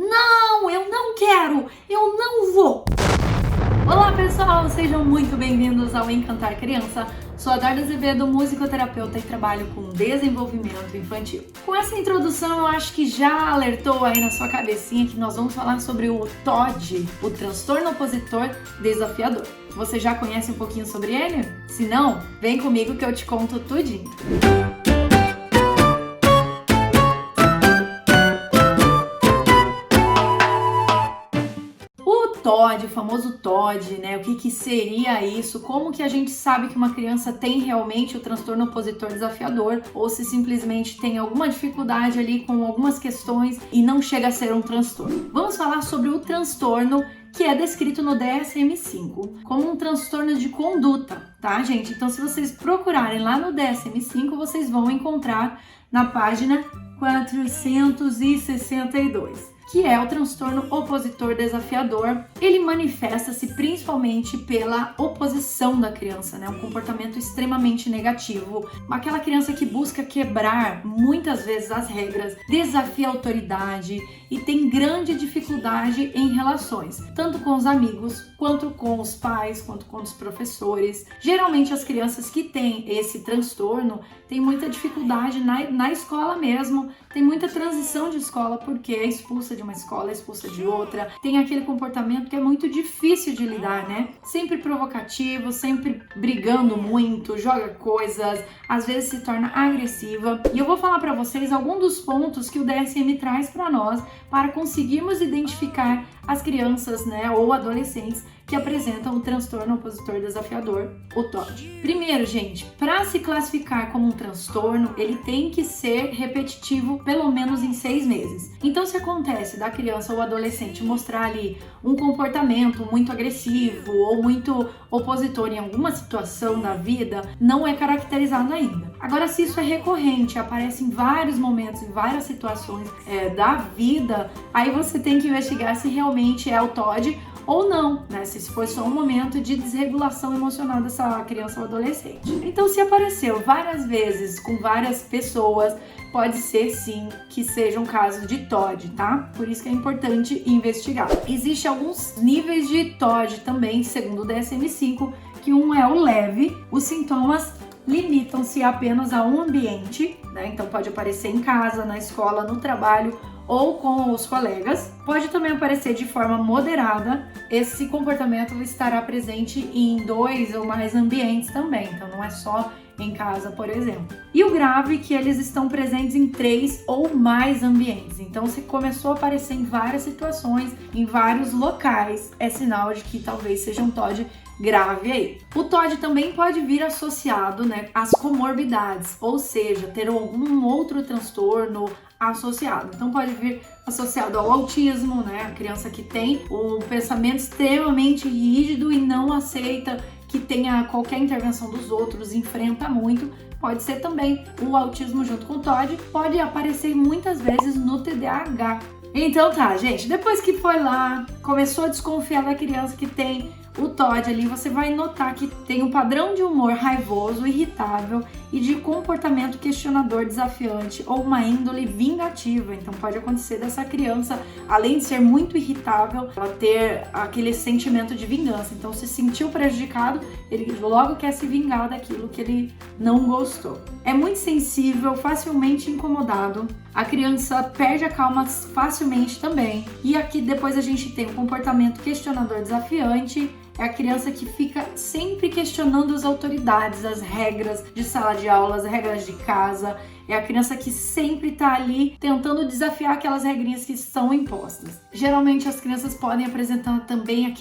Não, eu não quero, eu não vou. Olá pessoal, sejam muito bem-vindos ao Encantar Criança. Sou a Darda Azevedo, musicoterapeuta e trabalho com desenvolvimento infantil. Com essa introdução eu acho que já alertou aí na sua cabecinha que nós vamos falar sobre o TOD, o transtorno opositor desafiador. Você já conhece um pouquinho sobre ele? Se não, vem comigo que eu te conto tudinho. TOD, o famoso TOD, né? O que seria isso? Como que a gente sabe que uma criança tem realmente o transtorno opositor desafiador ou se simplesmente tem alguma dificuldade ali com algumas questões e não chega a ser um transtorno? Vamos falar sobre o transtorno que é descrito no DSM-5 como um transtorno de conduta, tá, gente? Então, se vocês procurarem lá no DSM-5, vocês vão encontrar na página 462. Que é o transtorno opositor desafiador. Ele manifesta-se principalmente pela oposição da criança, né? Um comportamento extremamente negativo, aquela criança que busca quebrar muitas vezes as regras, desafia a autoridade e tem grande dificuldade em relações, tanto com os amigos, quanto com os pais, quanto com os professores. Geralmente as crianças que têm esse transtorno têm muita dificuldade na escola mesmo, tem muita transição de escola porque é expulsa de uma escola, é expulsa de outra, tem aquele comportamento que é muito difícil de lidar, né? Sempre provocativo, sempre brigando muito, joga coisas, às vezes se torna agressiva. E eu vou falar para vocês alguns dos pontos que o DSM traz para nós para conseguirmos identificar as crianças, né, ou adolescentes que apresentam o transtorno opositor desafiador, o TOD. Primeiro, gente, para se classificar como um transtorno, ele tem que ser repetitivo pelo menos em 6 meses. Então, se acontece da criança ou adolescente mostrar ali um comportamento muito agressivo ou muito opositor em alguma situação da vida, não é caracterizado ainda. Agora, se isso é recorrente, aparece em vários momentos, em várias situações da vida, aí você tem que investigar se realmente é o TOD ou não, né? Se foi só um momento de desregulação emocional dessa criança ou adolescente. Então, se apareceu várias vezes com várias pessoas, pode ser sim que seja um caso de TOD, tá? Por isso que é importante investigar. Existem alguns níveis de TOD também, segundo o DSM-5, que um é o leve, os sintomas limitam-se apenas a um ambiente, né? Então pode aparecer em casa, na escola, no trabalho ou com os colegas. Pode também aparecer de forma moderada. Esse comportamento estará presente em 2 ou mais ambientes também, então não é só em casa, por exemplo. E o grave, que eles estão presentes em 3 ou mais ambientes. Então, se começou a aparecer em várias situações, em vários locais, é sinal de que talvez seja um TOD grave aí. O TOD também pode vir associado, né, às comorbidades, ou seja, ter algum outro transtorno associado. Então pode vir associado ao autismo, né, a criança que tem um pensamento extremamente rígido e não aceita que tenha qualquer intervenção dos outros, enfrenta muito. Pode ser também o autismo junto com o TOD, pode aparecer muitas vezes no TDAH. Então tá, gente, depois que foi lá, começou a desconfiar da criança que tem o TOD ali, você vai notar que tem um padrão de humor raivoso, irritável e de comportamento questionador, desafiante ou uma índole vingativa. Então pode acontecer dessa criança, além de ser muito irritável, ela ter aquele sentimento de vingança. Então se sentiu prejudicado, ele logo quer se vingar daquilo que ele não gostou. É muito sensível, facilmente incomodado. A criança perde a calma facilmente também. E aqui depois a gente tem o comportamento questionador desafiante. É a criança que fica sempre questionando as autoridades, as regras de sala de aula, as regras de casa. É a criança que sempre tá ali tentando desafiar aquelas regrinhas que são impostas. Geralmente as crianças podem apresentar também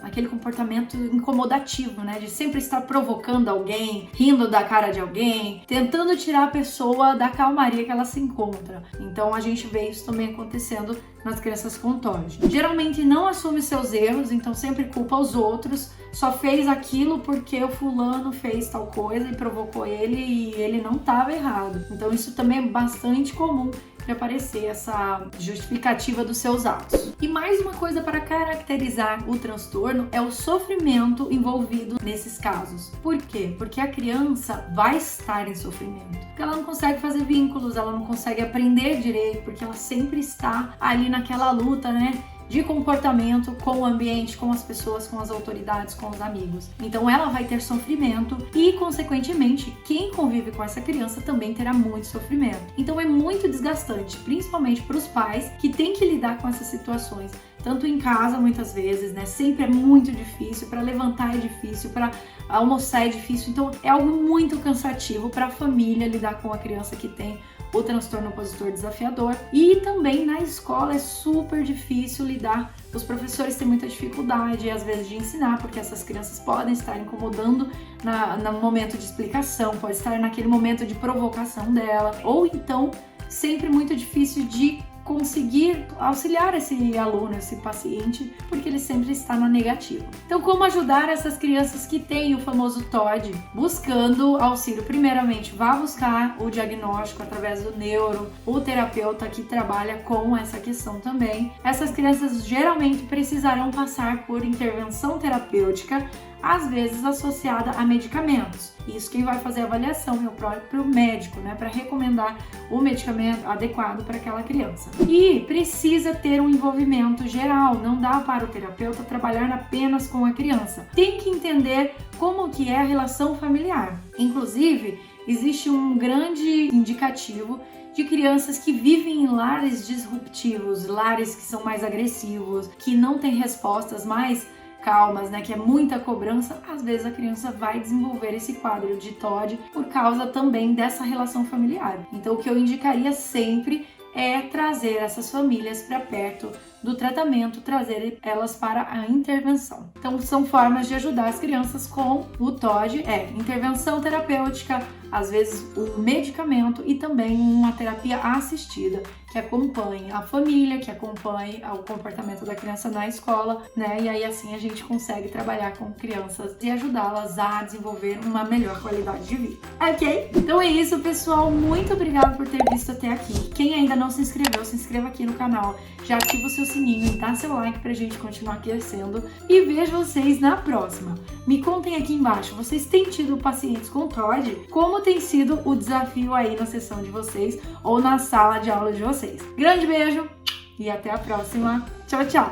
aquele comportamento incomodativo, né? De sempre estar provocando alguém, rindo da cara de alguém, tentando tirar a pessoa da calmaria que ela se encontra. Então a gente vê isso também acontecendo nas crianças com TOD. Geralmente não assume seus erros, então sempre culpa os outros, só fez aquilo porque o fulano fez tal coisa e provocou ele e ele não estava errado. Então isso também é bastante comum sempre aparecer essa justificativa dos seus atos. E mais uma coisa para caracterizar o transtorno é o sofrimento envolvido nesses casos. Por quê? Porque a criança vai estar em sofrimento. Porque ela não consegue fazer vínculos, ela não consegue aprender direito, porque ela sempre está ali naquela luta, né? De comportamento com o ambiente, com as pessoas, com as autoridades, com os amigos. Então ela vai ter sofrimento e, consequentemente, quem convive com essa criança também terá muito sofrimento. Então é muito desgastante, principalmente para os pais que têm que lidar com essas situações. Tanto em casa, muitas vezes, né? Sempre é muito difícil, para levantar é difícil, para almoçar é difícil. Então é algo muito cansativo para a família lidar com a criança que tem o transtorno opositor desafiador. E também na escola é super difícil lidar. Os professores têm muita dificuldade, às vezes, de ensinar, porque essas crianças podem estar incomodando no momento de explicação, pode estar naquele momento de provocação dela, ou então sempre muito difícil de conseguir auxiliar esse aluno, esse paciente, porque ele sempre está na negativa. Então, como ajudar essas crianças que têm o famoso TOD? Buscando auxílio. Primeiramente, vá buscar o diagnóstico através do neuro, o terapeuta que trabalha com essa questão também. Essas crianças geralmente precisarão passar por intervenção terapêutica, às vezes associada a medicamentos. Isso quem vai fazer a avaliação é o próprio médico, né, para recomendar o medicamento adequado para aquela criança. E precisa ter um envolvimento geral, não dá para o terapeuta trabalhar apenas com a criança. Tem que entender como que é a relação familiar. Inclusive, existe um grande indicativo de crianças que vivem em lares disruptivos, lares que são mais agressivos, que não têm respostas mais calmas, né, que é muita cobrança. Às vezes a criança vai desenvolver esse quadro de TOD por causa também dessa relação familiar. Então o que eu indicaria sempre é trazer essas famílias para perto do tratamento, trazer elas para a intervenção. Então são formas de ajudar as crianças com o TOD, intervenção terapêutica, às vezes um medicamento e também uma terapia assistida que acompanhe a família, que acompanhe o comportamento da criança na escola, né? E aí assim a gente consegue trabalhar com crianças e ajudá-las a desenvolver uma melhor qualidade de vida. Ok? Então é isso, pessoal. Muito obrigada por ter visto até aqui. Quem ainda não se inscreveu, se inscreva aqui no canal, já ativa o seu sininho e dá seu like pra gente continuar crescendo. E vejo vocês na próxima. Me contem aqui embaixo, vocês têm tido pacientes com TOD? Como tem sido o desafio aí na sessão de vocês ou na sala de aula de vocês? Grande beijo e até a próxima. Tchau, tchau!